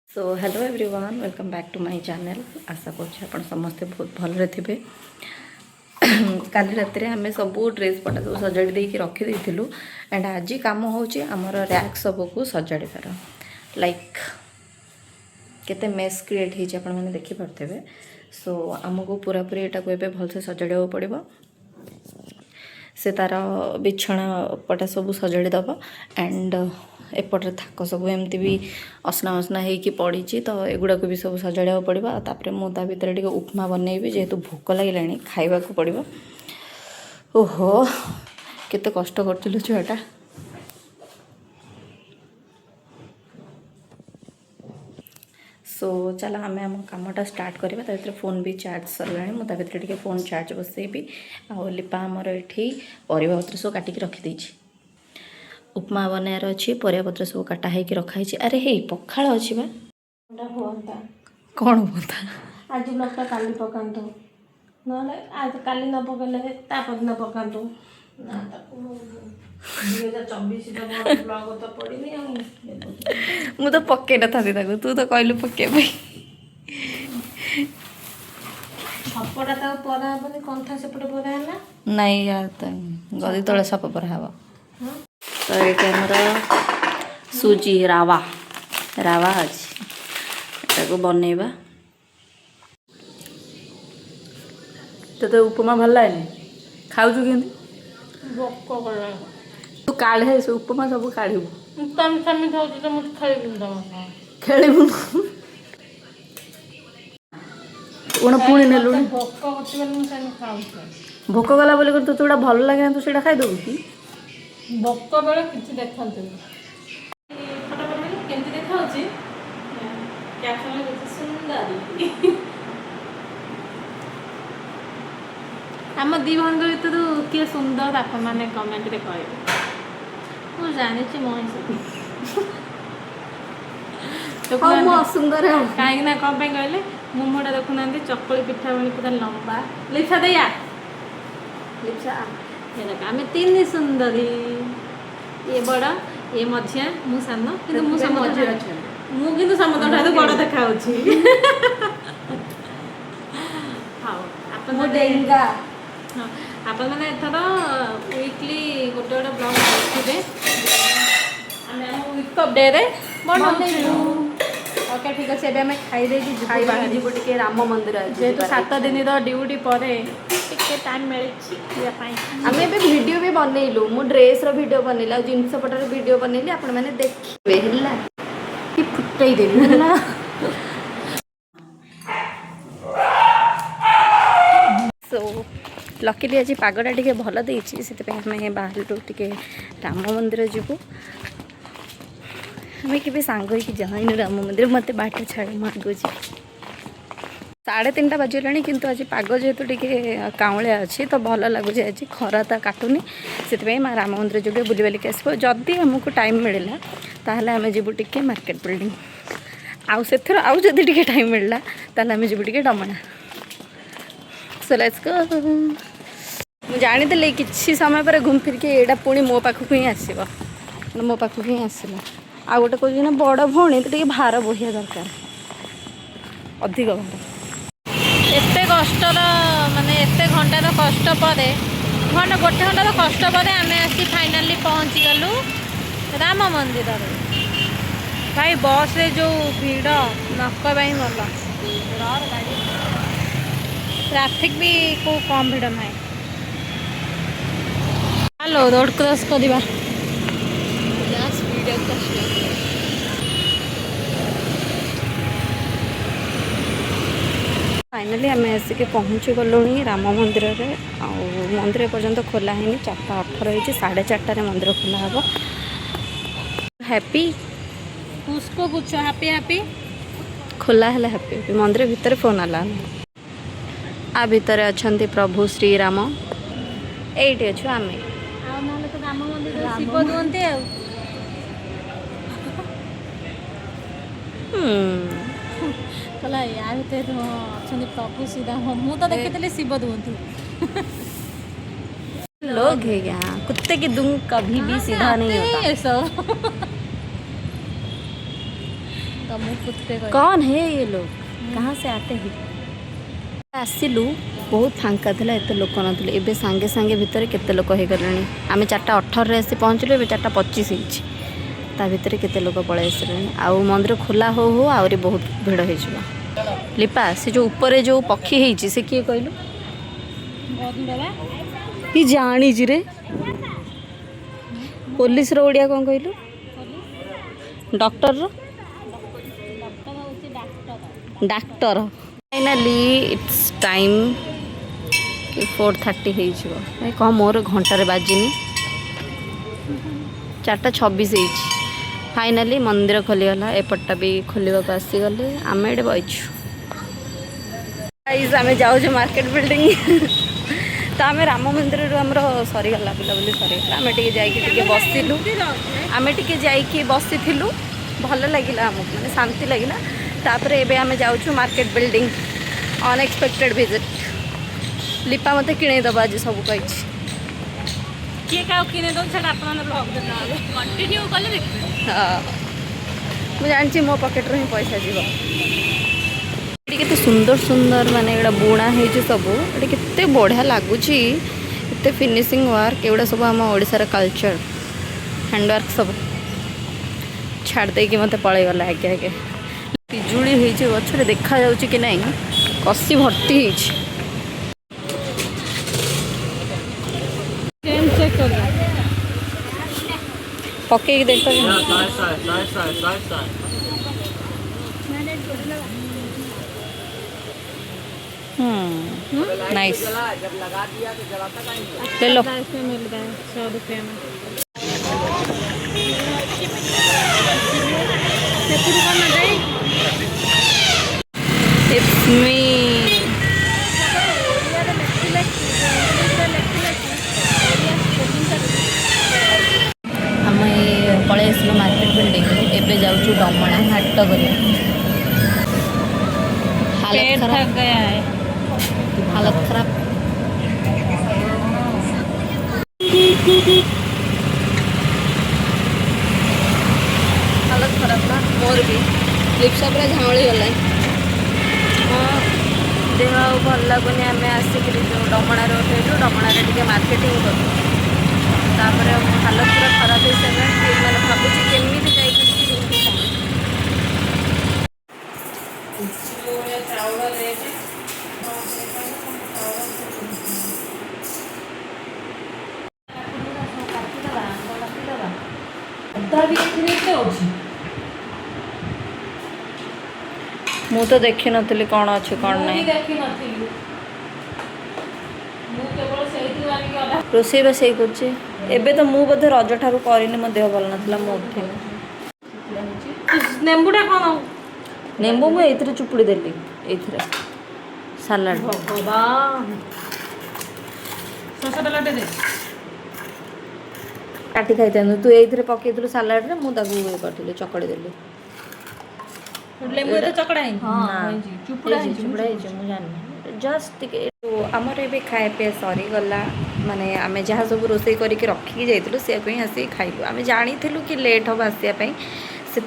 So hello everyone welcome back to my channel. आशा कर समस्ते बहुत भल थे। काली राति आम सब ड्रेस पटा सब सजाड़ी देकी रखी एंड आज कम होमर रैक सबको सजाड़ार लाइक केते मेस क्रिएट होने देखिपे। सो आमको पूरा पूरी यहाँ को भलसे सजाड़ा पड़ो। से तार बिछना पटा सब सजाड़ी दब एंड एपटे थाक सब एमती भी असना मसना होगी पड़ी तो एगुड़ा भी सब सजाड़ा पड़ो। तापर मुझे भितर टे उपमा बनईबी जेहेतु भोक लगे खाइबा पड़ो। ओहो केते कष्ट कर छुआटा। सो चलो आम आम कमटा स्टार्ट करवा। तो फोन भी चार्ज सरला मुझे फोन चार्ज बसैबी। आ लिपा आमर ये परिवा पत्र सब काटिकी रखीदे। उपमा बनार अच्छी परिवापत्र सब काटा हो रखाई। अरे हे पखाड़ अच्छी बा कौन बोलता आज ब्लगटा काली पकातु ना आज काली न पकड़े तापर न पकातु ना 2024 ब्लग तो पड़नी मु तो पके न था तू तो कहलु पके छपटा तो परा हेनी कंथा सेपटे परा है नहीं यार तो गदी तले सप पर हवा। तो ये आमर सुजी रावा रावा अच्छी बनइबा। तो उपमा भल लगे खाऊ कि तू काढ़े से उपमा सब काढ़ू खेलू कौन पुणी नेलु भोक गला बोली तो जोड़ा भल लगे तू सीटा खाईदेबू कि भोक बेले किसी देखते फटाफट केमती देखा कैप्शन सुंदर आम दी भन भर किए सुंदर आप मैंने कमेंट रे कहे मुझे जानी सुंदर कहीं कौन कहले मोमोटा देखुना चकली पिठा भाई पूरा लंबा लिप्सा दैया लिप्सा आम तीन सुंदरी ये बड़ ये मझिया मु सान कि मुझे समस्त बड़ देखा डेंगा आप मैंने एथर वीकली गोटे गोटे ब्लग देखिए वीकअप डे रे ओके ठीक अच्छे एवं खाईदे जीव टे राम मंदिर जेहेतु 7 दिन ड्यूटी पर टाइम मिले आम वीडियो भी बनइलु मु ड्रेस वीडियो बनइली जिनस पटार वीडियो बनइली आपण मैंने देखिए कि फुटई देवी है। सो लकीली आज पागटा टी भल देती से आम बाहर टे राम मंदिर जीवु। आम के सांग जाइन राम मंदिर मत बाट छाड़ मागुच 3:30 बाजला किंतु आज पाग जेहेतु टी काउलिया अच्छी तो भल लगुच। आज खरा तो काटुनी से राम मंदिर जो बुली बालिक आसो जदि आमको टाइम मिलला ताहले आम जीवु टे मार्केट बिल्डिंग आउ से आउ जदि टे टाइम मिलला ताहले आम जीवु टे डमणा। सो लेट्स गो जानी किसी समय पर घूम फिर के यहाँ पुणी मो पाखक ही आसो मो पाखक ही आसला आ गोटे कह ना बड़ भौणी तो भार बोहिया दरकार अधिक भार एत कष्टर माने एत घंटार कष्ट पर गोटे घंटार कष्ट पर आम आसी फाइनाली पहुँची गलु राम मंदिर भाई बस रे जो भीड़ नक भाई मल ट्राफिक भी को कम भीड़ ना हेलो रोड क्रॉस करवा फाइनाली आम आसिक पहुँची गलु राम मंदिर रे मंदिर पर्यंत खोला है 4:18 4:30 मंदिर खोला हम। हैप्पी उसको पूछो हैप्पी हैप्पी खोला है हैप्पी मंदिर भितर फोन आला आ भितर अच्छा प्रभु श्री राम ये अच्छु आम तो राम मंदिर शिव दुहंती कहला या भितर अच्छा प्रभु श्रीराम मु तो देखी शिव दुहंती लोग है यहाँ कुत्ते की दुम कभी भी सीधा नहीं होता। तो मुझ कुत्ते को कौन है ये लोग कहाँ से आते हैं आसिलु बहुत फांका था एत लोक नथिले एबे सांगे सांगे भितर केते लोक हो गले आम 4:18 आसी पहुँचलु ए 4:25 होती ता भितर केते लोक पलि आसले आउ मंदिर खोला हो आहरी बहुत भिड़ हो लिपा से जो ऊपर जो पक्षी होती से किए कहलु कि जानी रे पुलिस रो ओडिया कौन कहलु डॉक्टर रो डाक्टर फाइनाली इट्स टाइम कि 4:30 हो कम मोर घंटार बाजिनी 4:26 फाइनाली मंदिर खोलीगला एपटा भी खोलने को आसीगले आम ये बचु आम जाऊँ मार्केट बिल्डिंग तो आम राम मंदिर आमर सरीगला बुलाबुली सरीगला आम टे जाइए बसिलु आम टे जाइए बसीलु भल लगे आमको मैंने शांति लगे तापर एबे आम जाऊँ मार्केट बिल्डिंग अनएक्सपेक्टेड विजिट लिपा मत किणेदब आज सब कही किए क्या किने दो सेटा आपन ब्लॉग कंटिन्यू कले देखबे हाँ मुझे जानची मो पॉकेट रो ही पैसा जीव केते सुंदर सुंदर माने एड़ा बुणा है जो सब एटा केते बढ़िया लगुच एते फिनिशिंग वर्क एगुड़ा सब आम ओडिशार कल्चर हैंडवर्क सब छाड़ दे कि मत पड़े गला आगे आगे पिजुड़ी होइछ गछरे देखा जाउछ कि नहीं कसी भर्ती होइछ सेम चेक कर पके देख नाइस ले लो इसमें मिल गए 100 रुपये में इट्स मी आम पलि आसलु मार्केट बिल्डिंग एबे जाऊँ डमणा हाट करिया पेट थक गया है हालत खराब हालत खराब ना मोर भी लिप्सा पूरा झाँली गला देह भल लगुनि आम आसिक जो डमणार उठेलु डमणार टे मार्केटिंग करूँ तापर हालत पूरा खराब हो सारे मैंने भावुँ केमी जाइए मु तो देखी नी कौन अच्छे कौन नहीं रोसई बसई कर एबे तो मु बोधे रज ठारू करनी मो देह भल नाला मु उठेनी नेम्बुटा कौन नेम्बू मुझे चुपुड़ी देली ये सालाड भगवान ससा डलाटे दे काटी खाई तू ये पकईलु सालाड रे मुझे करी चकड़ी देली लेम्बू तो चकड़ा है चुपुड़ा मुझे जानी जस्ट आमर ए खाए पे सरी गला माने आम जहाँ सब रोसे करके रखिकी जाइलु से आसी खाइलु आम जानी कि लेट हम आसापी से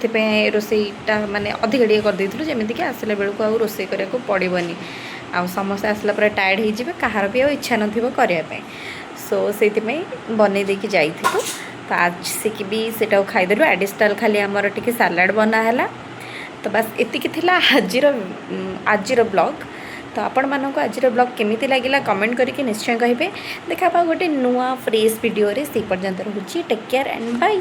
रोसईटा माने अधिक टे करदे जमीक आसला बेलू आ रोसे करा पड़ोनी आ समस्त आसला पर टायर्ड हो कहार भी इच्छा नापे सो से बन देकी जाइलु तो आज से भी सेटा खाईदेलु एडिशनल खाली आमर टे सालाड बनाला तो बस एतिकी थिला आजिर ब्लॉग तो आपण मानक आजिर ब्लॉग केमिति लागिला कमेंट करके निश्चय कहिबे देखा गोटे नुआ फ्रेश वीडियो रे से पर्यंत रहूची टेक केयर एंड बाय।